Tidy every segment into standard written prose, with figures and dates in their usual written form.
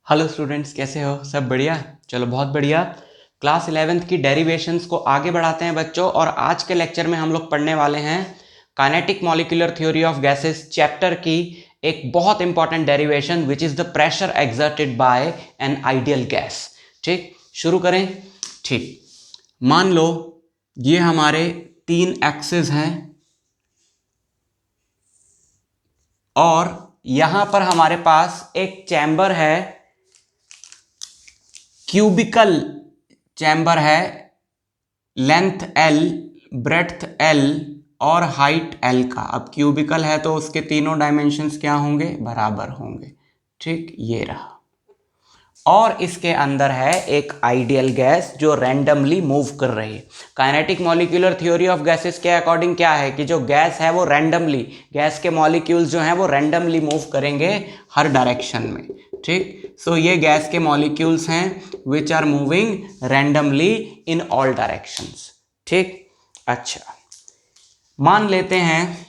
Hello students, कैसे हो? सब बढ़िया? चलो बहुत बढ़िया। क्लास 11th की डेरिवेशंस को आगे बढ़ाते हैं बच्चों। और आज के लेक्चर में हम लोग पढ़ने वाले हैं kinetic molecular theory of gases chapter की एक बहुत important derivation which is the pressure exerted by N ideal gas. ठीक, शुरू करें। ठीक, मान लो ये हमारे 3 एक्सिस हैं और यहां पर हमारे पास एक चैम्बर है, क्यूबिकल चैम्बर है, लेंथ L, ब्रेड्थ L और हाइट L का। अब क्यूबिकल है तो उसके तीनों डायमेंशंस क्या होंगे? बराबर होंगे। ठीक, ये रहा। और इसके अंदर है एक आइडियल गैस जो रैंडमली मूव कर रही है। Kinetic molecular theory of gases के अकॉर्डिंग क्या है कि जो गैस है वो रैंडमली, गैस के मॉलिक्यूल्स जो हैं वो रैंडमली मूव करेंगे हर डायरेक्शन में। ठीक, सो ये गैस के मॉलिक्यूल्स हैं which are moving randomly in all directions. ठीक, अच्छा, मान लेते हैं,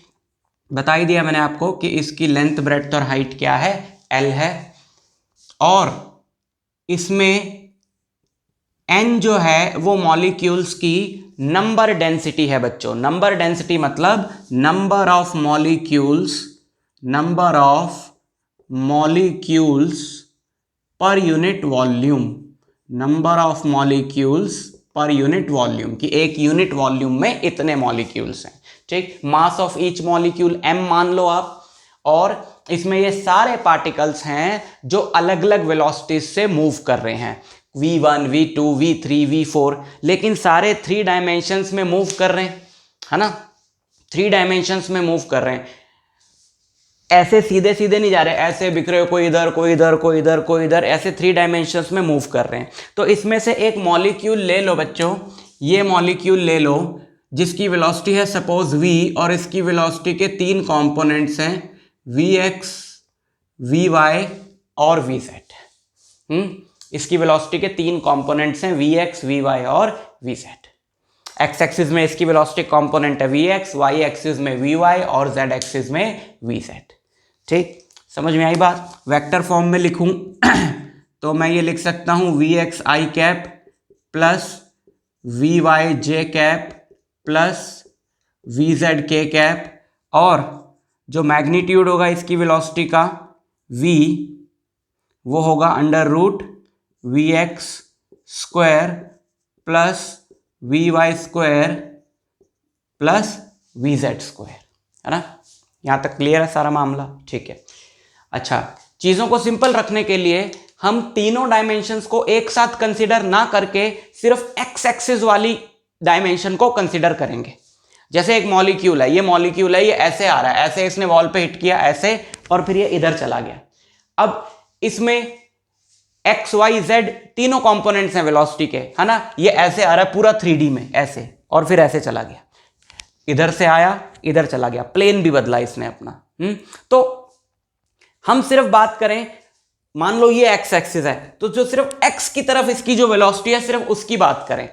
बता ही दिया मैंने आपको कि इसकी लेंथ, ब्रेड्थ और हाइट क्या है? L है। और इसमें n जो है वो मॉलिक्यूल्स की नंबर डेंसिटी है बच्चों। नंबर डेंसिटी मतलब number of molecules, number of molecules per unit volume, number of molecules per unit volume, कि एक यूनिट वॉल्यूम में इतने मॉलिक्यूल्स हैं। ठीक, मास ऑफ ईच मॉलिक्यूल m मान लो आप। और इसमें ये सारे पार्टिकल्स हैं जो अलग अलग वेलोसिटीज से मूव कर रहे हैं, v1, v2, v3, v4, लेकिन सारे 3 डायमेंशंस में मूव कर रहे हैं, है ना? 3 डायमेंशंस में मूव कर रहे हैं। ऐसे सीधे सीधे नहीं जा रहे, ऐसे बिखरे हुए, कोई इधर कोई इधर कोई इधर कोई इधर, ऐसे 3 डायमेंशंस में मूव कर रहे हैं। तो इसमें से एक मॉलिक्यूल ले लो बच्चों, ये मॉलिक्यूल ले लो जिसकी वेलोसिटी है सपोज v, और इसकी वेलोसिटी के 3 कंपोनेंट्स हैं vx, vy और vz। इसकी वेलोसिटी के 3 कंपोनेंट्स हैं vx, vy और vz। एक्स एक्सिस में इसकी वेलोसिटी कंपोनेंट है vx, y एक्सिस में vy और z एक्सिस में vz। ठीक, समझ में आई बात? वेक्टर फॉर्म में लिखूं तो मैं ये लिख सकता हूं vx i cap plus vy j cap plus vz k cap, और जो मैग्नीट्यूड होगा इसकी वेलोसिटी का v, वो होगा under root vx square plus vy square plus vz square, है ना? यहां तक क्लियर है सारा मामला? ठीक है। अच्छा, चीजों को सिंपल रखने के लिए हम तीनों डायमेंशंस को एक साथ कंसीडर ना करके सिर्फ एक्स एक्सिस वाली डायमेंशन को कंसीडर करेंगे। जैसे एक मॉलिक्यूल है, ये मॉलिक्यूल है, ये ऐसे आ रहा है, ऐसे इसने वॉल पे हिट किया ऐसे, और फिर ये इधर चला गया। अब इसमें एक्स वाई जेड तीनों कंपोनेंट्स हैं वेलोसिटी के, है ना? ये ऐसे आ रहा है पूरा 3D में ऐसे, और फिर ऐसे चला गया, इधर से आया इधर चला गया, प्लेन भी बदला इसने अपना। तो हम सिर्फ बात करें, मान लो ये एक्स एक्सिस है, तो जो सिर्फ एक्स की तरफ इसकी जो वेलोसिटी है सिर्फ उसकी बात करें,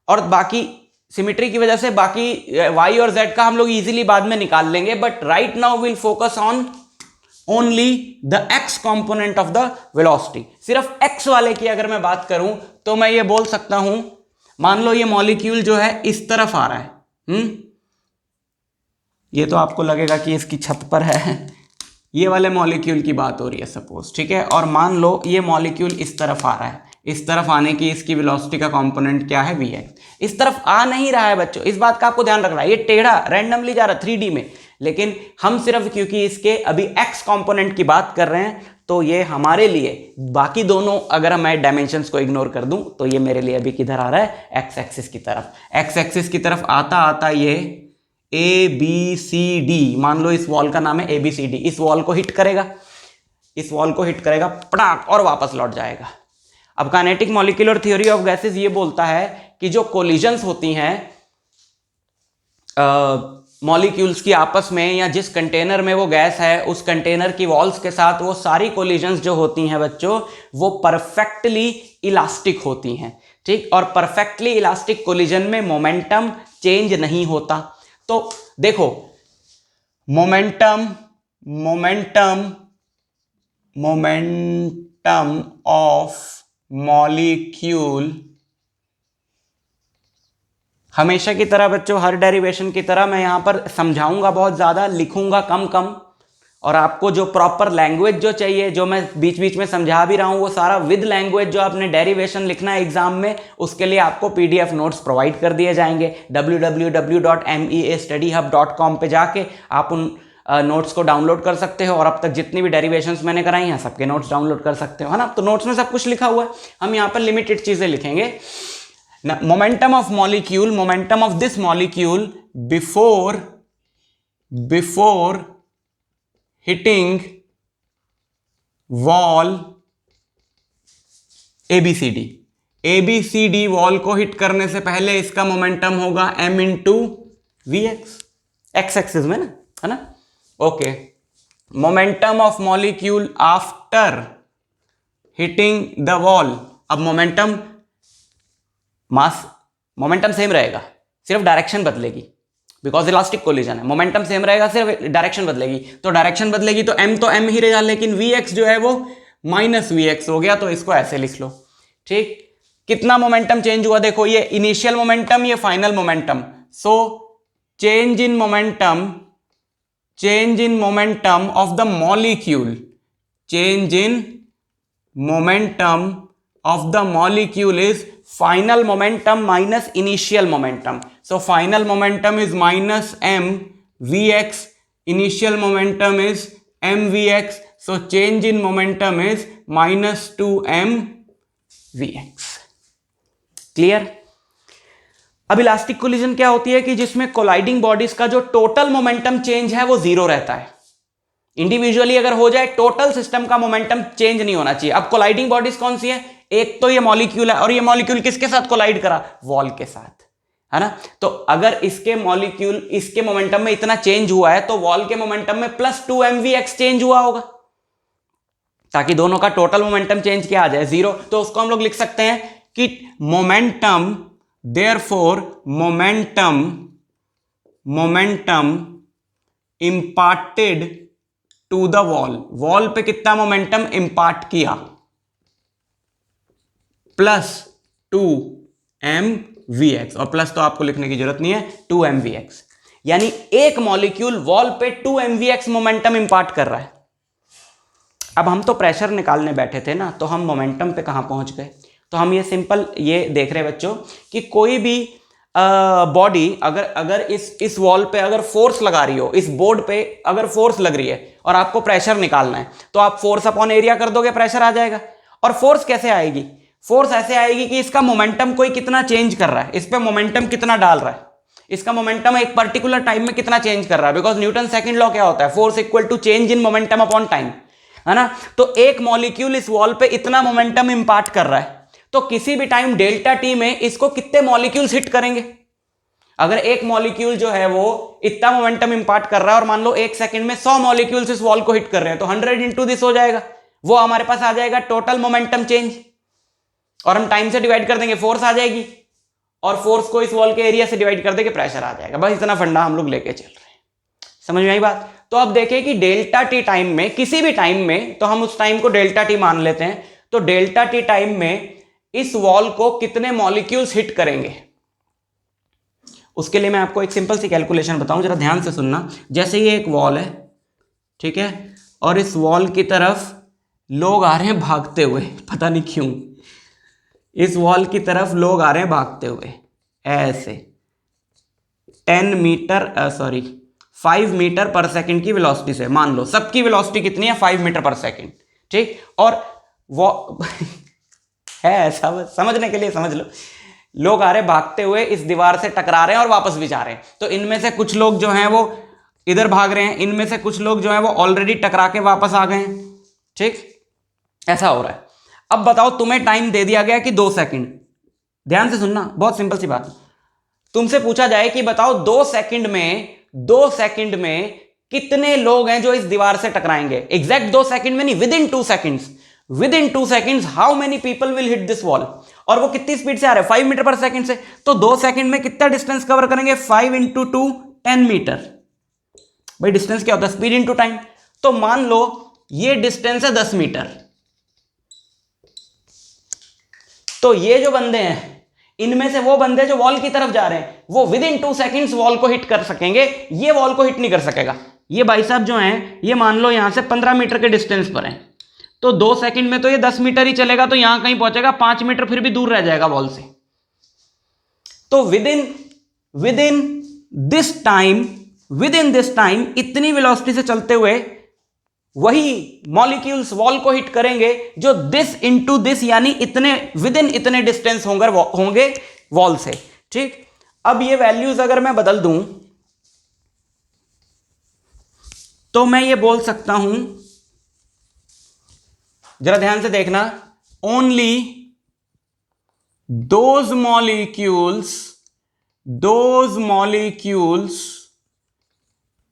और बाकी सिमेट्री की वजह से बाकी वाई और जेड का हम लोग इजीली बाद में निकाल लेंगे। But right now will focus on only the x component of the velocity. सिर्फ एक्स वाले की अगर मैं बात करूं तो मैं ये बोल सकता हूं, मान लो ये मॉलिक्यूल जो है इस तरफ आ रहा है, ये तो आपको लगेगा कि इसकी छत पर है, ये वाले मॉलिक्यूल की बात हो रही है सपोज, ठीक है? और मान लो ये मॉलिक्यूल इस तरफ आ रहा है, इस तरफ आने की इसकी वेलोसिटी का कंपोनेंट क्या है? vx। इस तरफ आ नहीं रहा है बच्चों, इस बात का आपको ध्यान रखना है, ये टेढ़ा रैंडमली जा रहा है 3D में, लेकिन हम सिर्फ क्योंकि इसके अभी x कंपोनेंट की बात कर रहे हैं तो ये हमारे लिए, बाकी दोनों अगर मैं डायमेंशंस को इग्नोर कर दूं तो ये मेरे लिए अभी किधर आ रहा है? एक्स एक्सिस की तरफ। एक्स एक्सिस की तरफ आता आता ये ABCD, मान लो इस वॉल का नाम है ABCD, इस वॉल को हिट करेगा, इस वॉल को हिट करेगा पटाक, और वापस लौट जाएगा। अब kinetic molecular theory of gases ये बोलता है कि जो कोलिजन्स होती हैं मॉलिक्यूल्स की आपस में, या जिस कंटेनर में वो गैस है उस कंटेनर की वॉल्स के साथ, वो सारी कोलिजन्स जो होती हैं बच्चों वो परफेक्टली इलास्टिक होती हैं। ठीक, और परफेक्टली इलास्टिक कोलिजन में मोमेंटम चेंज नहीं होता। तो देखो, मोमेंटम मोमेंटम ऑफ मॉलिक्यूल, हमेशा की तरह बच्चों, हर डेरिवेशन की तरह मैं यहां पर समझाऊंगा बहुत ज्यादा, लिखूंगा कम कम, और आपको जो प्रॉपर लैंग्वेज जो चाहिए, जो मैं बीच बीच में समझा भी रहा हूं, वो सारा विद लैंग्वेज जो आपने डेरिवेशन लिखना है एग्जाम में, उसके लिए आपको पीडीएफ नोट्स प्रोवाइड कर दिए जाएंगे। www.meastudyhub.com पे जाके आप उन नोट्स को डाउनलोड कर सकते हो, और अब तक जितनी भी डेरिवेशंस मैंने कराई हैं सबके नोट्स डाउनलोड कर सकते हो, है ना। तो नोट्स में सब कुछ लिखा हुआ है, हम यहाँ पर लिमिटेड चीजें लिखेंगे। Momentum of molecule, momentum of this molecule before hitting wall ABCD, ABCD wall को हिट करने से पहले इसका मोमेंटम होगा m into v x axis में ना, है ना। Okay, momentum of molecule after hitting the wall. अब मोमेंटम मोमेंटम सेम रहेगा, सिर्फ डायरेक्शन बदलेगी, बिकॉज इलास्टिक कोलिजन है। मोमेंटम सेम रहेगा, सिर्फ डायरेक्शन बदलेगी, तो डायरेक्शन बदलेगी तो m ही रहेगा, लेकिन Vx जो है वो माइनस Vx हो गया, तो इसको ऐसे लिख लो। ठीक, कितना मोमेंटम चेंज हुआ देखो, ये इनिशियल मोमेंटम, ये final momentum. So change in momentum of the molecule, change in momentum of the molecule is final momentum minus initial momentum. So final momentum is minus m Vx, initial momentum is m Vx, so change in momentum is minus 2m Vx. Clear? अब elastic collision क्या होती है कि जिसमें colliding bodies का जो total momentum change है वो जीरो रहता है। इंडिविजुअली अगर हो जाए, टोटल सिस्टम का मोमेंटम चेंज नहीं होना चाहिए। अब कोलाइडिंग बॉडीज कौन सी है, एक तो ये मॉलिक्यूल है, और ये मॉलिक्यूल किसके साथ कोलाइड करा, वॉल के साथ, है ना। तो अगर इसके मॉलिक्यूल, इसके मोमेंटम में इतना चेंज हुआ है, तो वॉल के मोमेंटम में प्लस 2mvx चेंज हुआ होगा, ताकि दोनों का टोटल मोमेंटम चेंज क्या आ जाए, जीरो। तो उसको हम लोग लिख सकते हैं कि momentum, therefore momentum imparted to the wall पे कितना मोमेंटम इंपार्ट किया, प्लस 2mvx, और प्लस तो आपको लिखने की जरूरत नहीं है, 2mvx, यानी एक मॉलिक्यूल वॉल पे 2mvx मोमेंटम इंपार्ट कर रहा है। अब हम तो प्रेशर निकालने बैठे थे ना, तो हम मोमेंटम पे कहां पहुंच गए। तो हम ये सिंपल ये देख रहे बच्चों कि कोई भी बॉडी अगर इस वॉल पे अगर फोर्स लगा रही हो, इस बोर्ड पे अगर फोर्स लग रही है और आपको प्रेशर निकालना है, तो आप फोर्स अपॉन एरिया कर दोगे, प्रेशर आ जाएगा। और फोर्स कैसे आएगी, फोर्स ऐसे आएगी कि इसका मोमेंटम कोई कितना चेंज कर रहा है, इस पे मोमेंटम कितना डाल रहा है, इसका मोमेंटम एक पर्टिकुलर टाइम में कितना चेंज कर रहा है, बिकॉज न्यूटन सेकंड लॉ क्या होता है, force equal to change in momentum upon time, है ना। तो एक मॉलिक्यूल इस वॉल पे इतना मोमेंटम इंपार्ट कर रहा है, तो किसी भी टाइम डेल्टा टी में इसको कितने मॉलिक्यूल्स हिट करेंगे। अगर एक मॉलिक्यूल जो है वो इतना मोमेंटम इंपार्ट कर रहा है, और मान लो एक सेकंड में 100 मॉलिक्यूल्स इस वॉल को हिट कर रहे हैं, तो 100 इंटू दिस हो जाएगा, वो हमारे पास आ जाएगा टोटल मोमेंटम चेंज, और हम टाइम से डिवाइड कर देंगे, फोर्स आ जाएगी, और फोर्स को इस वॉल के एरिया से डिवाइड कर देंगे, प्रेशर आ जाएगा। बस इतना फंडा हम लोग लेके चल रहे हैं, समझ में आई बात। तो अब देखें कि डेल्टा टी टाइम में, किसी भी टाइम में, तो हम उस टाइम को डेल्टा टी मान लेते हैं, तो डेल्टा टी टाइम में इस वॉल को कितने मॉलिक्यूल्स हिट करेंगे। उसके लिए मैं आपको एक सिंपल सी कैलकुलेशन बताऊं, जरा ध्यान से सुनना। जैसे ये एक वॉल है, ठीक है, और इस वॉल की तरफ लोग आ रहे हैं भागते हुए, पता नहीं क्यों, इस वॉल की तरफ लोग आ रहे हैं भागते हुए ऐसे 5 मीटर पर सेकंड की वेलोसिटी से। मान लो सबकी वेलोसिटी कितनी है, 5 मीटर पर सेकंड, ठीक। और वो है, समझने के लिए समझ लो, लोग आ रहे भागते हुए, इस दीवार से टकरा रहे हैं और वापस भी जा रहे हैं। तो इनमें से कुछ लोग जो हैं वो इधर भाग रहे हैं, इनमें से कुछ लोग जो हैं वो ऑलरेडी टकरा के वापस आ गए हैं, ठीक, ऐसा हो रहा है। अब बताओ, तुम्हें टाइम दे दिया गया कि 2 सेकंड, ध्यान से सुनना, बहुत सिंपल सी बात। तुमसे पूछा जाए कि बताओ 2 सेकंड में कितने लोग हैं जो इस दीवार से टकराएंगे। एग्जैक्ट 2 सेकंड में नहीं, with in 2 seconds how many people will hit this wall. और वो कितनी स्पीड से आ रहे हैं, 5 मीटर पर सेकंड से। तो 2 सेकंड में कितना डिस्टेंस कवर करेंगे, 5 इंटू 2 10 मीटर। भाई डिस्टेंस क्या होता है, स्पीड इंटू टाइम। तो मान लो ये डिस्टेंस है 10 मीटर, तो ये जो बंदे हैं इनमें से वो बंदे जो वॉल की तरफ जा रहे हैं वो विद इन 2 सेकेंड्स वॉल को हिट कर सकेंगे, ये वॉल को हिट नहीं कर सकेगा। ये भाई साहब जो हैं ये मान लो यहां से 15 मीटर के डिस्टेंस पर हैं, तो 2 सेकंड में तो ये 10 मीटर ही चलेगा, तो यहां कहीं पहुंचेगा 5 मीटर फिर भी दूर रह जाएगा वॉल से। तो विद इन दिस टाइम इतनी वेलोसिटी से चलते हुए वही मॉलिक्यूल्स वॉल को हिट करेंगे जो दिस इंटू दिस यानी इतने विद इन इतने डिस्टेंस होंगे वॉल से। ठीक, अब ये वैल्यूज अगर मैं बदल दूं तो मैं ये बोल सकता हूं, जरा ध्यान से देखना, only those molecules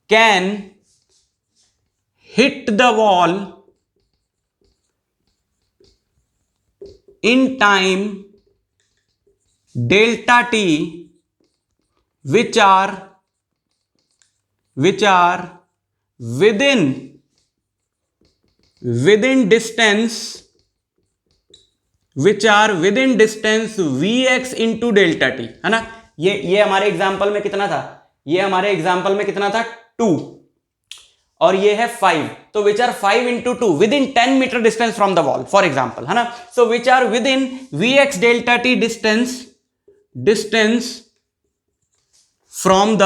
can hit the wall in time delta t which are within distance vx into delta t, है ना। ये हमारे एग्जांपल में कितना था, ये हमारे एग्जांपल में कितना था 2 और ये है 5, तो which are 5 into 2 within 10 metre distance from the wall for example, है ना। So which are within vx delta t distance from the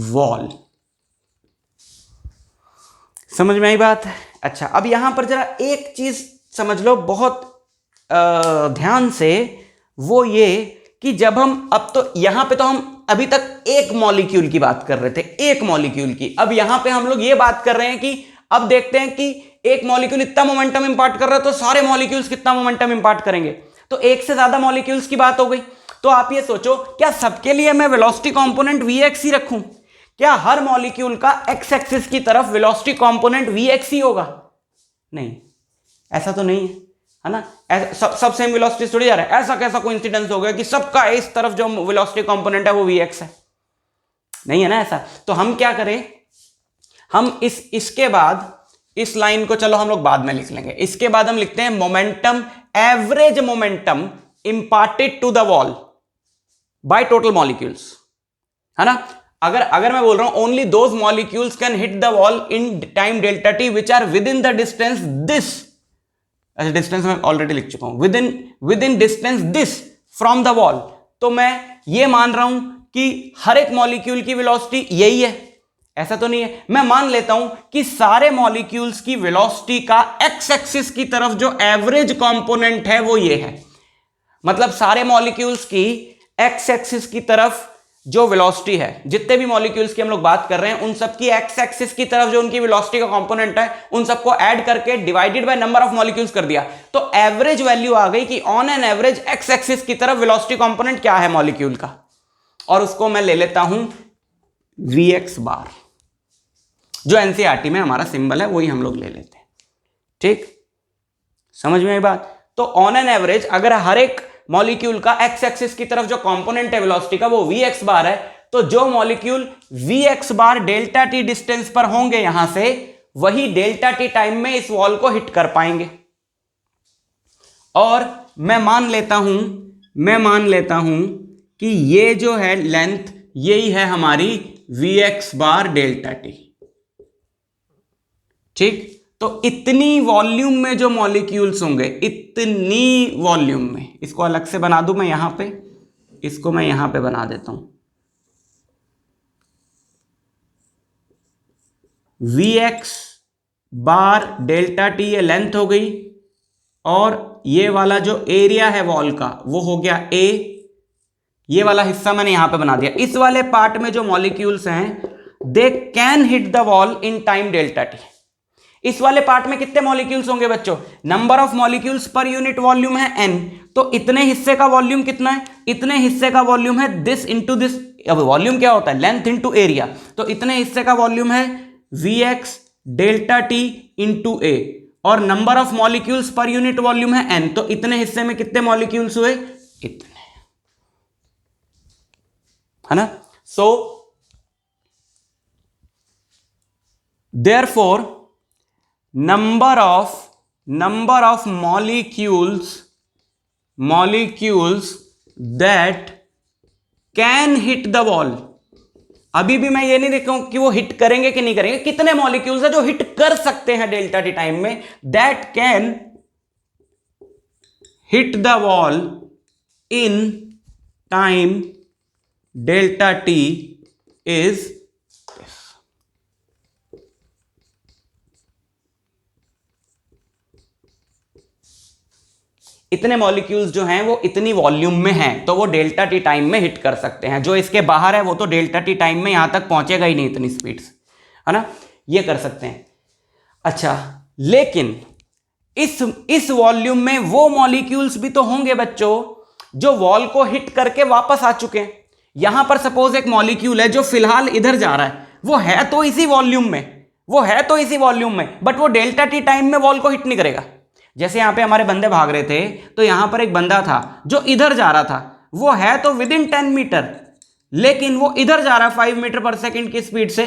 wall. समझ में आई बात? अच्छा, अब यहां पर जरा एक चीज समझ लो बहुत ध्यान से, वो ये कि जब हम अब तो यहां पे तो हम अभी तक एक मॉलिक्यूल की बात कर रहे थे, एक मॉलिक्यूल की, अब यहां पे हम लोग ये बात कर रहे हैं कि अब देखते हैं कि एक मॉलिक्यूल इतना मोमेंटम इंपार्ट कर रहा है तो सारे मॉलिक्यूल्स कितना मोमेंटम इंपार्ट करेंगे, तो एक से ज्यादा मॉलिक्यूल्स की बात हो गई। तो आप ये सोचो, क्या सबके लिए मैं वेलोसिटी कंपोनेंट Vx ही रखूं? क्या हर मॉलिक्यूल का एक्स एक्सिस की तरफ वेलोसिटी कंपोनेंट Vx ही होगा? नहीं, ऐसा तो नहीं है ना। सब सेम वेलोसिटी थोड़ी जा रहा है, ऐसा कैसा कोइंसिडेंस हो गया कि सबका इस तरफ जो वेलोसिटी कंपोनेंट है वो Vx है? नहीं है ना ऐसा। तो हम क्या करें, हम इसके बाद इस लाइन को चलो हम लोग बाद में लिख लेंगे। इसके बाद हम लिखते हैं momentum, average momentum imparted to the wall by total molecules, है ना। अगर मैं बोल रहा हूं only those molecules can hit the wall in time delta t which are within the distance this, ऐसे डिस्टेंस मैं ऑलरेडी लिख चुका हूं, within distance this from the wall, तो मैं ये मान रहा हूं कि हर एक मॉलिक्यूल की वेलोसिटी यही है, ऐसा तो नहीं है। मैं मान लेता हूं कि सारे मॉलिक्यूल्स की वेलोसिटी का एक्स एक्सिस की तरफ जो एवरेज कंपोनेंट है वो ये है, मतलब सारे मॉलिक्यूल्स की एक्स एक्सिस की तरफ जो वेलोसिटी है, जितने भी मॉलिक्यूल्स की हम लोग बात कर रहे हैं उन सब की एक्स एक्सिस की तरफ जो उनकी वेलोसिटी का कंपोनेंट है उन सबको ऐड करके divided by number of molecules कर दिया, तो एवरेज वैल्यू आ गई कि on an average x axis की तरफ वेलोसिटी कंपोनेंट क्या है मॉलिक्यूल का, और उसको मैं ले लेता हूं Vx बार, जो एनसीईआरटी में हमारा सिंबल है वही हम लोग ले लेते हैं। ठीक, समझ में आई बात? तो ऑन एन एवरेज अगर हर एक मॉलिक्यूल का एक्स एक्सिस की तरफ जो कंपोनेंट है वेलोसिटी का वो Vx बार है, तो जो मॉलिक्यूल Vx बार डेल्टा टी डिस्टेंस पर होंगे यहां से, वही डेल्टा टी टाइम में इस वॉल को हिट कर पाएंगे। और मैं मान लेता हूं कि ये जो है लेंथ यही है हमारी Vx बार डेल्टा टी। ठीक, तो इतनी वॉल्यूम में जो मॉलिक्यूल्स होंगे, इतनी वॉल्यूम में, इसको अलग से बना दूं मैं यहां पे, इसको मैं यहां पे बना देता हूं, Vx बार डेल्टा टी ये लेंथ हो गई, और ये वाला जो एरिया है वॉल का वो हो गया A, ये वाला हिस्सा मैंने यहां पे बना दिया। इस वाले पार्ट में जो मॉलिक्यूल्स हैं they can hit the wall in time delta T. इस वाले पार्ट में कितने मॉलिक्यूल्स होंगे बच्चों? Number of molecules per unit volume है n, तो इतने हिस्से का वॉल्यूम कितना है? इतने हिस्से का वॉल्यूम है दिस इंटू दिस। अब वॉल्यूम क्या होता है? लेंथ इंटू एरिया, तो इतने हिस्से का वॉल्यूम है Vx डेल्टा टी इंटू ए, और number of molecules per unit volume है n, तो इतने हिस्से में कितने मॉलिक्यूल्स हुए? इतने, है ना। So therefore number of number of molecules that can hit the wall. अभी भी मैं ये नहीं देखा हूं कि वो हिट करेंगे कि नहीं करेंगे, कितने मॉलिक्यूल्स है जो हिट कर सकते हैं डेल्टा टी टाइम में, that can hit the wall in time delta T is इतने मॉलिक्यूल्स जो हैं वो इतनी वॉल्यूम में हैं, तो वो डेल्टा टी टाइम में हिट कर सकते हैं। जो इसके बाहर है वो तो डेल्टा टी टाइम में यहां तक पहुंचेगा ही नहीं इतनी स्पीड से, है ना, ये कर सकते हैं। अच्छा, लेकिन इस वॉल्यूम में वो मॉलिक्यूल्स भी तो होंगे बच्चों जो वॉल को हिट करके वापस आ चुके हैं। यहां पर सपोज एक मॉलिक्यूल है जो फिलहाल इधर जा रहा है, वो है तो इसी वॉल्यूम में, बट वो डेल्टा टी टाइम में वॉल को हिट नहीं करेगा। जैसे यहां पे हमारे बंदे भाग रहे थे, तो यहां पर एक बंदा था जो इधर जा रहा था, वो है तो विद इन 10 मीटर, लेकिन वो इधर जा रहा है 5 मीटर पर सेकंड की स्पीड से,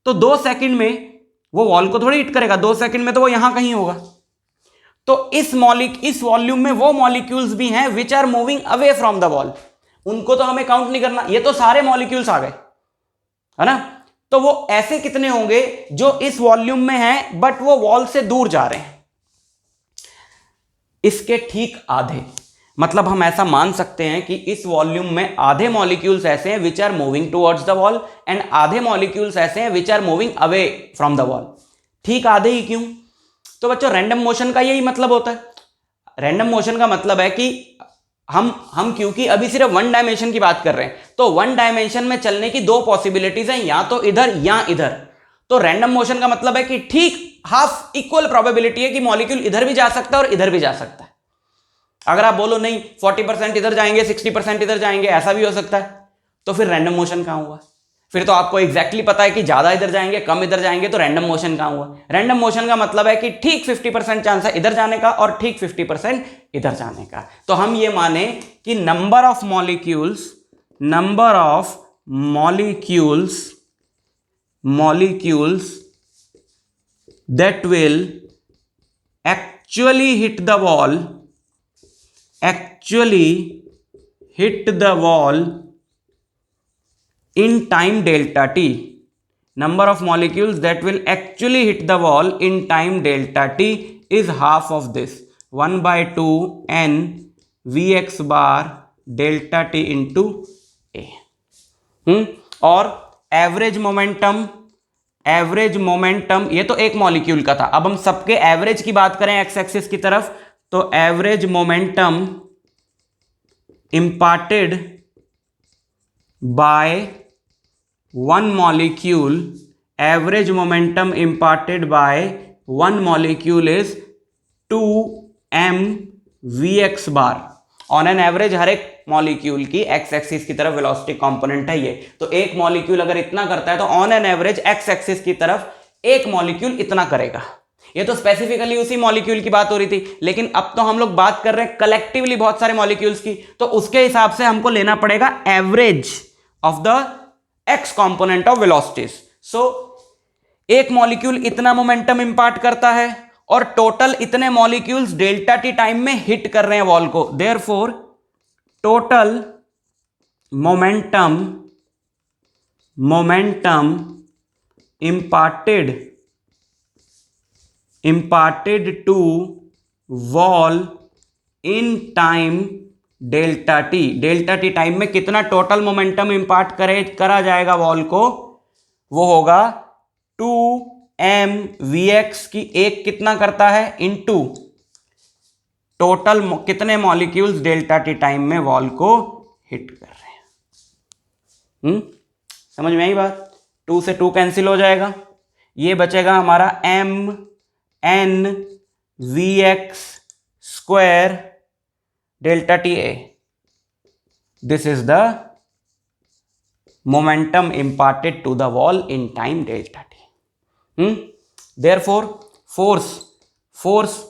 तो 2 सेकंड में वो वॉल को थोड़ी हिट करेगा, 2 सेकंड में तो वो यहां कहीं होगा। तो इस वॉल्यूम में वो मॉलिक्यूल्स भी हैं which are moving away from the wall, उनको तो हमें काउंट नहीं करना, ये तो सारे मॉलिक्यूल्स आ गए, है ना। तो वो ऐसे कितने होंगे जो इस वॉल्यूम में हैं बट वो वॉल से दूर जा रहे हैं, इसके ठीक आधे। मतलब हम ऐसा मान सकते हैं कि इस वॉल्यूम में आधे मॉलिक्यूल्स ऐसे हैं which are moving towards the wall and आधे मॉलिक्यूल्स ऐसे हैं which are moving away from the wall. ठीक आधे ही क्यों? तो बच्चों रैंडम मोशन का यही मतलब होता है। रैंडम मोशन का मतलब है कि हम क्योंकि अभी सिर्फ 1 डायमेंशन की बात कर रहे हैं, तो 1 डायमेंशन में चलने की 2 पॉसिबिलिटीज हैं, या तो इधर या इधर। तो रैंडम मोशन का मतलब है कि ठीक हाफ इक्वल प्रोबेबिलिटी है कि मॉलिक्यूल इधर भी जा सकता है और इधर भी जा सकता है। अगर आप बोलो नहीं 40% इधर जाएंगे 60% इधर जाएंगे, ऐसा भी हो सकता है, तो फिर रैंडम मोशन कहां हुआ? फिर तो आपको एग्जैक्टली पता है कि ज्यादा इधर जाएंगे कम इधर जाएंगे, तो रैंडम मोशन कहां हुआ? रैंडम मोशन का मतलब है कि ठीक 50% चांस है इधर जाने का और ठीक 50% इधर जाने का। तो हम ये माने कि number of molecules that will actually hit the wall in time delta t. Number of molecules that will actually hit the wall in time delta t is half of this 1/2 n vx bar delta t into a। और average momentum ये तो एक molecule का था, अब हम सबके average की बात करें एक्स एक्सिस की तरफ, तो average momentum imparted by one molecule is 2m vx bar. On an average हर एक मॉलिक्यूल की एक्स एक्सिस की तरफ वेलोसिटी कंपोनेंट है ये, तो एक मॉलिक्यूल अगर इतना करता है तो on an average x axis की तरफ एक मॉलिक्यूल इतना करेगा। ये तो स्पेसिफिकली उसी मॉलिक्यूल की बात हो रही थी, लेकिन अब तो हम लोग बात कर रहे हैं कलेक्टिवली बहुत सारे मॉलिक्यूल्स की, तो उसके हिसाब से हमको लेना पड़ेगा average of the x component of velocities. So एक मॉलिक्यूल इतना मोमेंटम इंपार्ट करता है और टोटल इतने मॉलिक्यूल्स डेल्टा टी टाइम में हिट कर रहे हैं वॉल को, therefore total momentum imparted to wall in time delta T time में कितना टोटल मोमेंटम इंपार्ट करा जाएगा वॉल को, वो होगा 2m vx की एक कितना करता है इनटू टोटल कितने मॉलिक्यूल्स डेल्टा टी टाइम में वॉल को हिट कर रहे हैं। समझ में आई बात? 2 से 2 कैंसिल हो जाएगा, ये बचेगा हमारा m n vx square delta t A. This is the momentum imparted to the wall in time delta t. Therefore force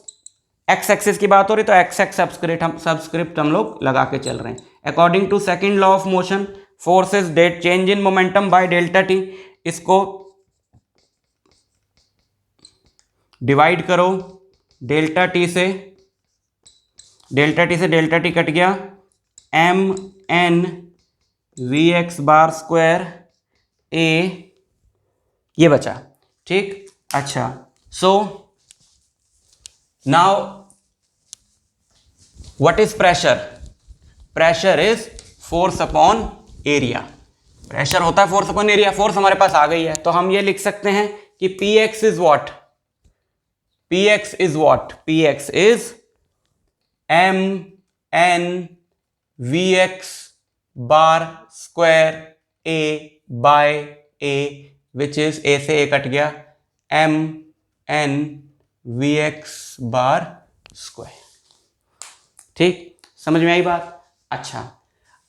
x axis की बात हो रही तो एक्स एक्स सबस्क्रिप्ट हम लोग लगा के चल रहे हैं। According to second law of motion forces that change in momentum by delta t, इसको डिवाइड करो डेल्टा टी से डेल्टा टी कट गया, m n v x bar square A ये बचा। ठीक, अच्छा, so now what is pressure? Pressure is force upon area. Pressure होता है फोर्स अपॉन एरिया। फोर्स हमारे पास आ गई है, तो हम ये लिख सकते हैं कि p x is what? P x is what? P x is m n v x bar square A by A, which is A से ए कट गया, m n v x bar square. ठीक, समझ में आई बात? अच्छा,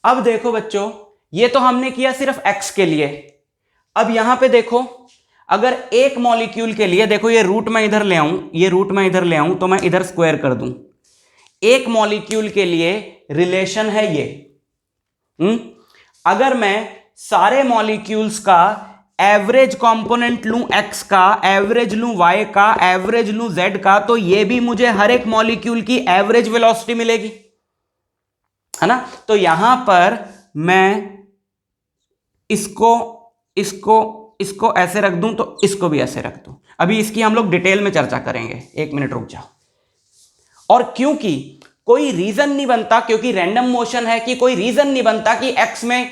अब देखो बच्चों, ये तो हमने किया सिर्फ x के लिए। अब यहां पे देखो, अगर एक मॉलिक्यूल के लिए, देखो ये रूट मैं इधर ले आऊं, ये रूट मैं इधर ले आऊं, तो मैं इधर स्क्वायर कर दूं। एक मॉलिक्यूल के लिए रिलेशन है ये। अगर मैं सारे मॉलिक्यूल्स का एवरेज कंपोनेंट लूं x का, एवरेज लूं y का, एवरेज लूं z का, तो ये भी मुझे हर एक मॉलिक्यूल की एवरेज वेलोसिटी मिलेगी, है ना? तो यहां पर मैं इसको ऐसे रख दूं, तो इसको भी ऐसे रख दूं। अभी इसकी हम लोग डिटेल में चर्चा करेंगे, एक मिनट रुक जाओ। और क्योंकि कोई रीजन नहीं बनता, क्योंकि रैंडम मोशन है, कि कोई रीजन नहीं बनता कि x में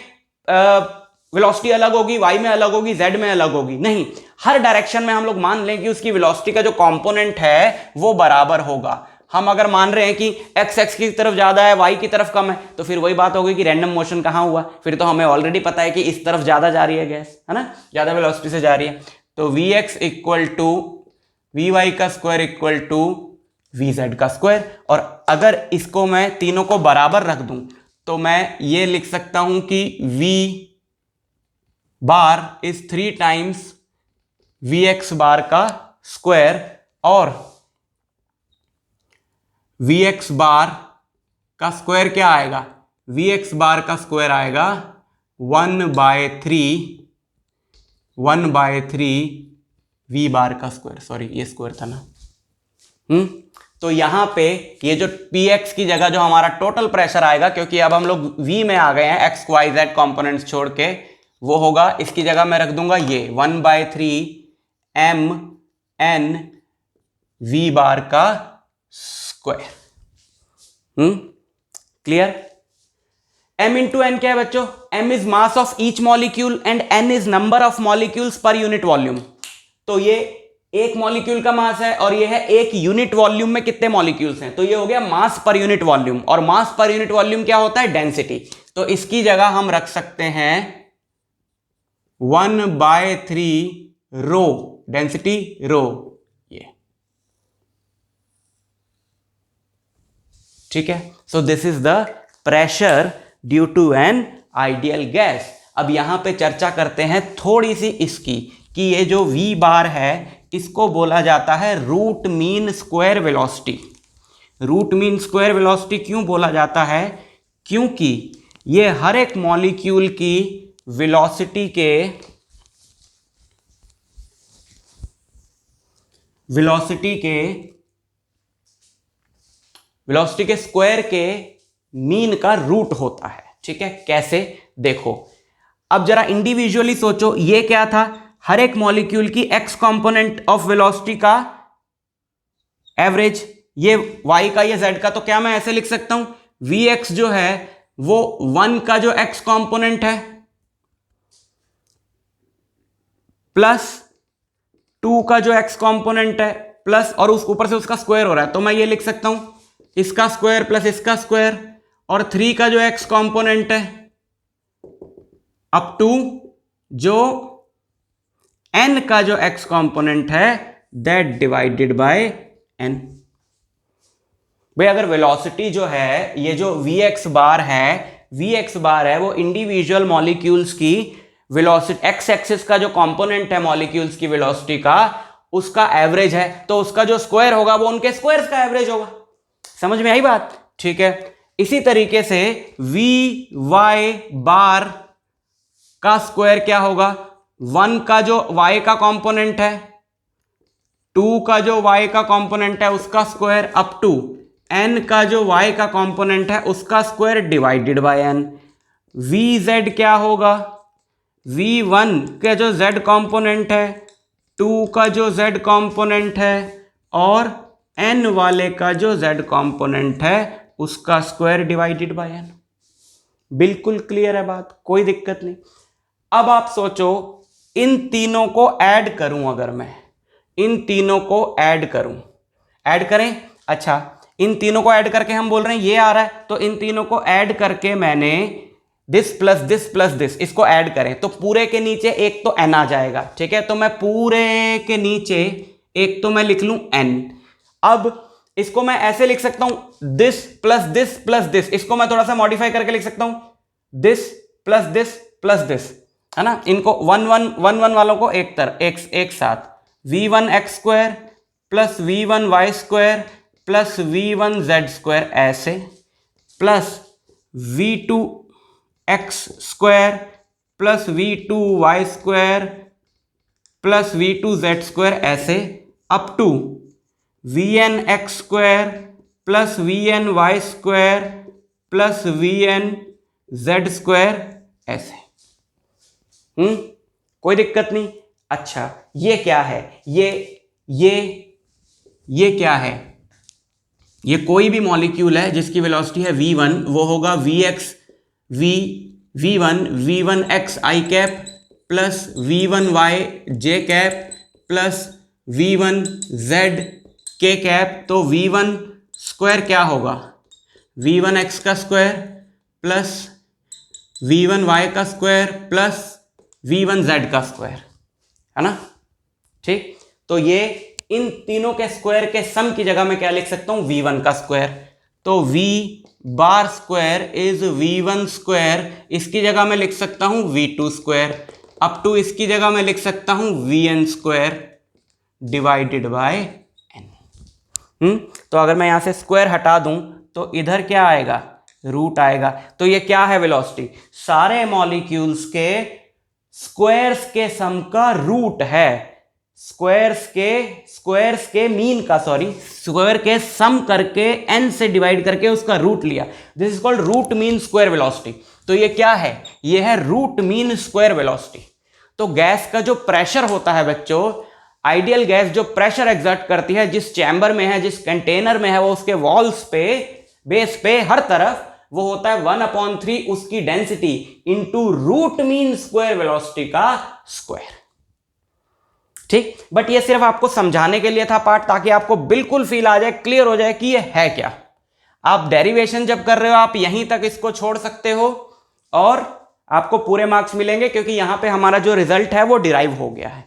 वेलोसिटी अलग होगी, y में अलग होगी, z में अलग होगी। नहीं, हर डायरेक्शन में हम लोग मान लें कि उसकी वेलोसिटी का जो कंपोनेंट है वो बराबर होगा। हम अगर मान रहे हैं कि x की तरफ ज्यादा है, y की तरफ कम है, तो फिर वही बात होगी कि रैंडम मोशन कहां हुआ। फिर तो हमें ऑलरेडी पता है कि इस तरफ ज्यादा जा रही है गैस, है ना, ज्यादा वेलोसिटी से जा रही है। तो vx इक्वल टू vy का स्क्वायर इक्वल टू vz का स्क्वायर। और अगर इसको मैं तीनों को बराबर रख दूं, तो मैं ये लिख सकता हूं कि v bar is 3 times vx बार का स्क्वायर, और vx बार का स्क्वायर क्या आएगा? vx बार का स्क्वायर आएगा 1/3 v बार का स्क्वायर। सॉरी, ये स्क्वायर था ना। तो यहां पे ये जो px की जगह जो हमारा टोटल प्रेशर आएगा, क्योंकि अब हम लोग v में आ गए हैं, x y z कंपोनेंट्स छोड़ के, वो होगा, इसकी जगह मैं रख दूंगा ये 1/3 m n v बार का square. Clear? m into n क्या है बच्चों? m is mass of each molecule and n is number of molecules per unit volume. तो ये एक मॉलिक्यूल का मास है, और ये है एक यूनिट वॉल्यूम में कितने मॉलिक्यूल्स हैं, तो ये हो गया मास पर यूनिट वॉल्यूम। और मास पर यूनिट वॉल्यूम क्या होता है? डेंसिटी। तो इसकी जगह हम रख सकते हैं 1/3 रो, डेंसिटी रो, ये। ठीक है, so this is the pressure due to an ideal gas. अब यहां पे चर्चा करते हैं थोड़ी सी इसकी, कि ये जो v बार है इसको बोला जाता है root mean square velocity. Root mean square velocity क्यों बोला जाता है? क्योंकि ये हर एक मॉलिक्यूल की वेलोसिटी के स्क्वायर के मीन का रूट होता है। ठीक है, कैसे? देखो, अब जरा इंडिविजुअली सोचो, ये क्या था? हर एक मॉलिक्यूल की x कंपोनेंट ऑफ वेलोसिटी का एवरेज, ये y का, ये z का। तो क्या मैं ऐसे लिख सकता हूं, vx जो है वो 1 का जो x कंपोनेंट है प्लस 2 का जो x कंपोनेंट है प्लस, और उस ऊपर से उसका स्क्वायर हो रहा है, तो मैं ये लिख सकता हूं इसका स्क्वायर प्लस इसका स्क्वायर, और 3 का जो x कंपोनेंट है अप टू जो n का जो x कंपोनेंट है दैट डिवाइडेड बाय n। भाई अगर वेलोसिटी जो है, ये जो vx बार है वो इंडिविजुअल मॉलिक्यूल्स की वेलोसिटी, x एक्सिस का जो कंपोनेंट है मॉलिक्यूल्स की वेलोसिटी का, उसका एवरेज है, तो उसका जो स्क्वायर होगा वो उनके स्क्वायर्स का एवरेज होगा। समझ में आई बात? ठीक है, इसी तरीके से vy बार का स्क्वायर क्या होगा? 1 का जो y का कंपोनेंट है 2 का जो y का कंपोनेंट है उसका स्क्वायर अप टू n का जो y का कंपोनेंट है उसका square divided by n। vz क्या होगा, v1 का जो z कंपोनेंट है, 2 का जो z कंपोनेंट है और n वाले का जो z कंपोनेंट है उसका स्क्वायर डिवाइडेड बाय n। बिल्कुल क्लियर है बात, कोई दिक्कत नहीं। अब आप सोचो इन तीनों को ऐड करूं, अगर मैं इन तीनों को ऐड करूं, ऐड करें, अच्छा इन तीनों को ऐड करके हम बोल रहे हैं ये आ रहा है, तो इन तीनों को ऐड करके मैंने this plus this plus this इसको ऐड करें तो पूरे के नीचे एक तो n आ जाएगा, ठीक है। तो मैं पूरे के नीचे एक तो मैं लिख लूं n। अब इसको मैं ऐसे लिख सकता हूं this plus this plus this, इसको मैं थोड़ा सा मॉडिफाई करके लिख सकता हूं दिस प्लस दिस, है ना। इनको 1 1 1 1 वालों को एक साथ v1 x square plus v1 y square plus v1 z square ऐसे, plus v2 x square plus v2 y square plus v2 z square ऐसे, up to vn x square plus vn y square plus vn z square ऐसे। कोई दिक्कत नहीं। अच्छा ये क्या है, ये क्या है, ये कोई भी मॉलिक्यूल है जिसकी वेलोसिटी है v1, वो होगा vx v1 x i cap plus v1 y j cap plus v1 z k cap. तो v1 स्क्वायर क्या होगा, v1 x का स्क्वायर प्लस v1 y का स्क्वायर प्लस v1 z का स्क्वायर, है ना, ठीक। तो ये इन तीनों के स्क्वायर के सम की जगह मैं क्या लिख सकता हूं, v1 का स्क्वायर। तो v bar square is v1 square, इसकी जगह मैं लिख सकता हूं v2 स्क्वायर, अप टू इसकी जगह मैं लिख सकता हूं vn square divided by n। तो अगर मैं यहां से स्क्वायर हटा दूं तो इधर क्या आएगा, रूट आएगा। तो ये क्या है वेलोसिटी, सारे मॉलिक्यूल्स के स्क्वायर्स के सम का रूट है, स्क्वायर्स के मीन का, स्क्वायर के सम करके n से डिवाइड करके उसका रूट लिया, this is called root mean square velocity. तो ये क्या है, ये है रूट मीन स्क्वायर वेलोसिटी। तो गैस का जो प्रेशर होता है बच्चों, आइडियल गैस जो प्रेशर एग्जर्ट करती है, जिस चैम्बर में है, जिस कंटेनर में है, वो उसके वॉल्स पे, बेस पे, हर तरफ, वो होता है 1/3 उसकी density into root mean square velocity का स्क्वायर, ठीक। बट ये सिर्फ आपको समझाने के लिए था पार्ट, ताकि आपको बिल्कुल फील आ जाए, क्लियर हो जाए कि ये है क्या। आप डेरिवेशन जब कर रहे हो आप यहीं तक इसको छोड़ सकते हो और आपको पूरे मार्क्स मिलेंगे, क्योंकि यहां पे हमारा जो रिजल्ट है वो डिराइव हो गया है,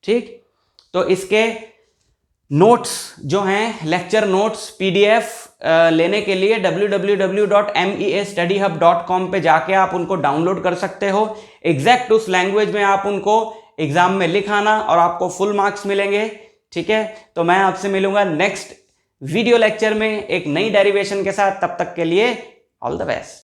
ठीक। तो इसके नोट्स जो हैं, लेक्चर नोट्स PDF लेने के लिए www.meastudyhub.com पे जाके आप उनको डाउनलोड कर सकते हो। एग्जैक्ट उस लैंग्वेज में आप उनको एग्जाम में लिखाना और आपको फुल मार्क्स मिलेंगे, ठीक है। तो मैं आपसे मिलूंगा नेक्स्ट वीडियो लेक्चर में एक नई डेरिवेशन के साथ, तब तक के लिए ऑल द बेस्ट।